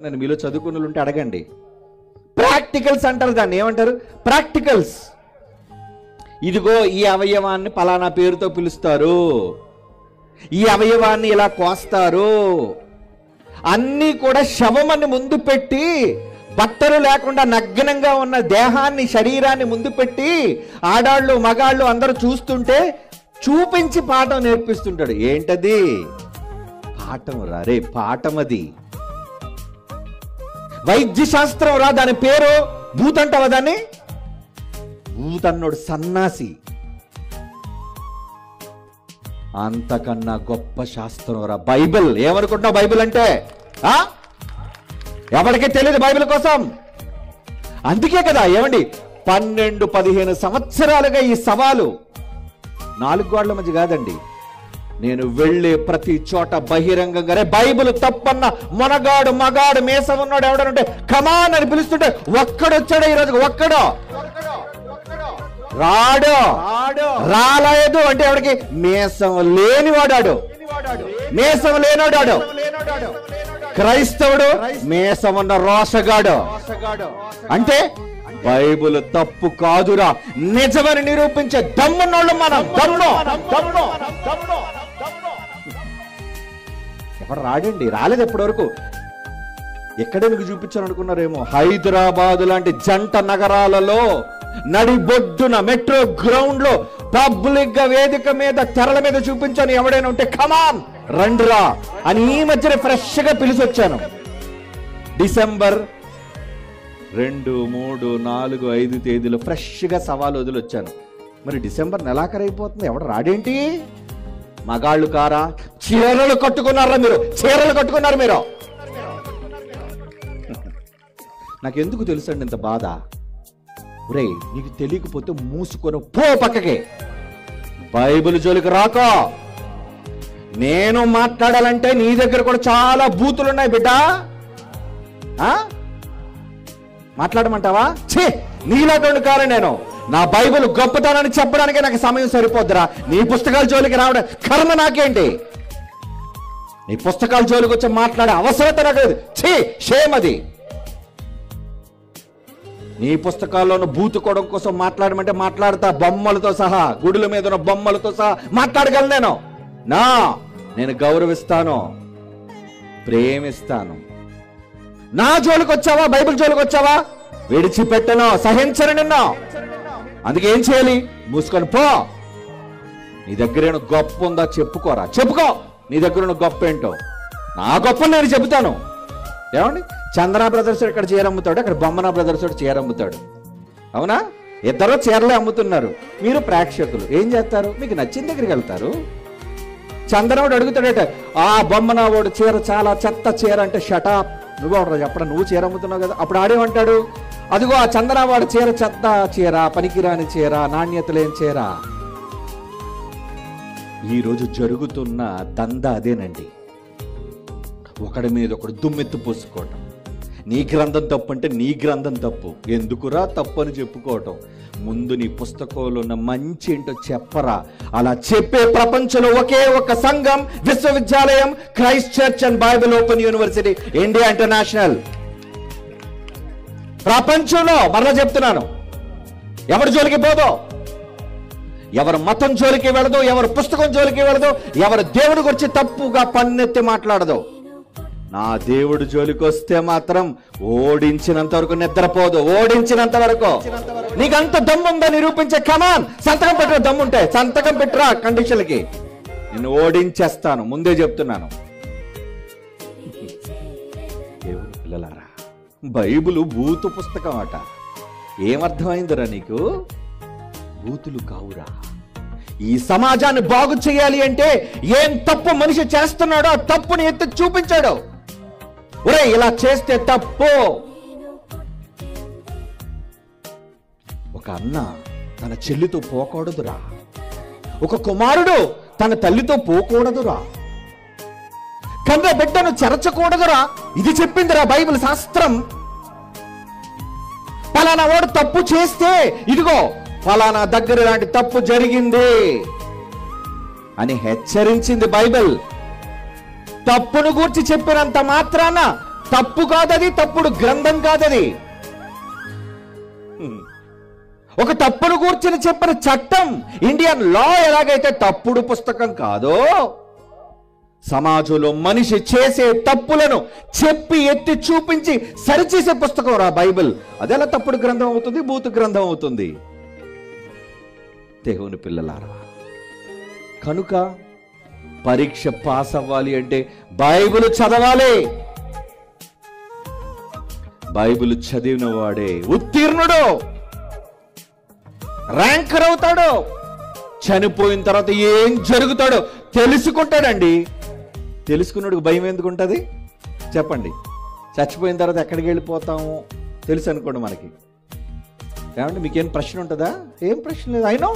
నేను మీలో చదువుకున్న ఉంటే అడగండి. ప్రాక్టికల్స్ అంటారు దాన్ని. ఏమంటారు? ప్రాక్టికల్స్. ఇదిగో ఈ అవయవాన్ని పలానా పేరుతో పిలుస్తారు, ఈ అవయవాన్ని ఇలా కోస్తారు, అన్నీ కూడా శవమని ముందు పెట్టి, బట్టలు లేకుండా నగ్నంగా ఉన్న దేహాన్ని, శరీరాన్ని ముందు పెట్టి, ఆడాళ్ళు మగాళ్ళు అందరూ చూస్తుంటే చూపించి పాఠం నేర్పిస్తుంటాడు. ఏంటది? పాఠం రా రే, పాఠం అది. వైద్య శాస్త్రం రా, దాని పేరు భూత్ అంటావా దాన్ని? భూత్ అన్నోడు సన్నాసి. అంతకన్నా గొప్ప శాస్త్రం రా బైబిల్. ఏమనుకుంటున్నావు బైబిల్ అంటే? ఎవరికీ తెలియదు బైబిల్ కోసం. అందుకే కదా ఏమండి 12-15 సంవత్సరాలుగా ఈ సవాలు. 4 గోడల మధ్య కాదండి, నేను వెళ్ళే ప్రతి చోట బహిరంగంగానే బైబిల్ తప్పన్న మొనగాడు మగాడు మేసం ఉన్నాడు ఎవడనంటే కమాన్ అని పిలుస్తుంటే ఒక్కడొచ్చాడు ఈరోజు. ఒక్కడో రాడు. రాలేదు అంటే ఎవడికి? మేసం లేనివాడాడు, మేసం లేనివాడాడు. క్రైస్తవుడు మేసం ఉన్న రోషగాడు. అంటే బైబిల్ తప్పు కాదురా, నిజమని నిరూపించే దమ్మున్నోళ్ళు మనం. ఎవరు రాడండి, రాలేదు ఎప్పటి వరకు. ఎక్కడ మీకు చూపించాను అనుకున్నారేమో, హైదరాబాద్ లాంటి జంట నగరాలలో నడిబొడ్డున మెట్రో గ్రౌండ్ లో పబ్లిక్ గా వేదిక మీద తెరల మీద చూపించాను. ఎవడైనా ఉంటే కమాన్ రండిరా అని ఈ మధ్యన ఫ్రెష్ గా పిలిచొచ్చాను. డిసెంబర్ 2, 3, 4, 5 తేదీలో ఫ్రెష్ గా సవాలు వదిలొచ్చాను. మరి డిసెంబర్ నెలాఖరైపోతుంది, ఎవడు రాడేంటి? మగాళ్ళు కారా? చీరలు కట్టుకున్నారా మీరు? చీరలు కట్టుకున్నారు మీరు. నాకెందుకు తెలుసండి ఇంత బాధ? ఒరే, నీకు తెలియకపోతే మూసుకొని పో పక్కకి. బైబిల్ జోలికి రాకో. నేను మాట్లాడాలంటే నీ దగ్గర కూడా చాలా బూతులు ఉన్నాయి బిడ్డ. మాట్లాడమంటావా? ఛీ, నీలాంటి కారు నేను. నా బైబిల్ గొప్పతనాన్ని చెప్పడానికే నాకు సమయం సరిపోద్దురా. నీ పుస్తకాల జోలికి రావడం కర్మ నాకేంటి? నీ పుస్తకాల జోలికి వచ్చి మాట్లాడే అవసరత నాకు లేదు. ఛీ, షేమ్ అది. నీ పుస్తకాల్లోనూ బూతుకోవడం కోసం మాట్లాడమంటే మాట్లాడతా, బొమ్మలతో సహా, గుడుల మీద ఉన్న బొమ్మలతో సహా మాట్లాడగలను. నేను గౌరవిస్తాను, ప్రేమిస్తాను. నా జోలికి వచ్చావా, బైబిల్ జోలికి వచ్చావా, విడిచిపెట్టను, సహించను నిన్ను. అందుకే ఏం చేయాలి? మూసుకొని పో. నీ దగ్గర గొప్ప ఉందా చెప్పుకోరా, చెప్పుకో. నీ దగ్గర గొప్ప ఏంటో. నా గొప్ప నేను చెబుతాను. ఏమండి, చందన బ్రదర్స్ ఇక్కడ చీర అమ్ముతాడు, అక్కడ బొమ్మన బ్రదర్స్ చీర అమ్ముతాడు. అవునా? ఇద్దరు చీరలే అమ్ముతున్నారు. మీరు ప్రేక్షకులు ఏం చేస్తారు? మీకు నచ్చిన దగ్గరికి వెళ్తారు. చందనవాడు అడుగుతాడట, ఆ బొమ్మనవాడు చీర చాలా చెత్త చీర అంటే, షటాప్, నువ్వు ఒకటి చెప్పడం, నువ్వు చీర అమ్ముతున్నావు కదా. అప్పుడు ఆడేమంటాడు? అదిగో ఆ చందనవాడు చీర చెత్త చీర, పనికిరాని చీర, నాణ్యత లేని చీర. ఈరోజు జరుగుతున్న దంద అదేనండి. ఒకడి మీద ఒకడు దుమ్మెత్తు పోసుకోవటం. నీ గ్రంథం తప్పు అంటే నీ గ్రంథం తప్పు, ఎందుకురా తప్పు అని చెప్పుకోవటం. ముందు నీ పుస్తకంలో ఉన్న మంచి ఏంటో చెప్పరా. అలా చెప్పే ప్రపంచంలో ఒకే ఒక సంఘం, విశ్వవిద్యాలయం, Christ church and Bible open university India international. ప్రపంచంలో మరలా చెప్తున్నాను, ఎవరి జోలికి పోదో, ఎవరు మతం జోలికి వెళ్ళదు, ఎవరు పుస్తకం జోలికి వెళ్ళదు, ఎవరు దేవుడి గురించి తప్పుగా పన్నెత్తి మాట్లాడదు. నా దేవుడు జోలికి వస్తే మాత్రం ఓడించినంత వరకు నిద్రపోదు. ఓడించినంత వరకు. నీకంత దమ్ముందా నిరూపించే? కమాన్, సంతకం పెట్టిన దమ్ముంటే సంతకం పెట్టరా కండిషన్లకి. నిన్ను ఓడించేస్తాను, ముందే చెప్తున్నాను. దేవుడు పిల్లలారా, బైబిల్ బూతు పుస్తకం అట. ఏమర్థమైందిరా నీకు? బూతులు కావురా. ఈ సమాజాన్ని బాగు చేయాలి అంటే ఏం తప్పు మనిషి చేస్తున్నాడో ఆ తప్పుని ఎత్తి చూపించాడు. ఒరే, ఇలా చేస్తే తప్పు. ఒక అన్న తన చెల్లితో పోకూడదురా. ఒక కుమారుడు తన తల్లితో పోకూడదురా. కన్న బిడ్డను చెరచకూడదురా. ఇది చెప్పిందిరా బైబిల్ శాస్త్రం. ఫలానా వాడు తప్పు చేస్తే ఇదిగో ఫలానా దగ్గర ఇలాంటి తప్పు జరిగింది అని హెచ్చరించింది బైబిల్. తప్పును గూర్చి చెప్పినంత మాత్రాన తప్పు కాదది, తప్పుడు గ్రంథం కాదది. ఒక తప్పును కూర్చొని చెప్పిన చట్టం, ఇండియన్ లా ఎలాగైతే తప్పుడు పుస్తకం కాదో, సమాజంలో మనిషి చేసే తప్పులను చెప్పి ఎత్తి చూపించి సరిచేసే పుస్తకం రా బైబిల్. అదెలా తప్పుడు గ్రంథం అవుతుంది, బూతు గ్రంథం అవుతుంది? దేవుని పిల్లలారా, కనుక పరీక్ష పాస్ అవ్వాలి అంటే బైబిల్ చదవాలి. బైబిల్ చదివిన వాడే ఉత్తీర్ణుడు, ర్యాంకర్ అవుతాడు. చనిపోయిన తర్వాత ఏం జరుగుతాడో తెలుసుకుంటాడండి. తెలుసుకున్నాడు భయం ఎందుకు ఉంటుంది చెప్పండి? చచ్చిపోయిన తర్వాత ఎక్కడికి వెళ్ళిపోతాము తెలుసు అనుకోండి మనకి. ఏమంటే మీకేం ప్రశ్న ఉంటుందా? ఏం ప్రశ్న లేదు. అయినా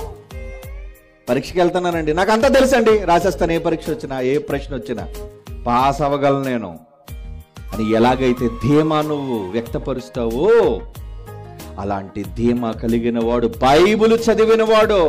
పరీక్షకి వెళ్తున్నానండి, నాకు అంతా తెలుసండి, రాసేస్తాను, ఏ పరీక్ష వచ్చినా ఏ ప్రశ్న వచ్చినా పాస్ అవ్వగలను నేను అని ఎలాగైతే ధీమా నువ్వు వ్యక్తపరుస్తావో, అలాంటి ధీమా కలిగిన వాడు బైబిల్ చదివిన వాడు.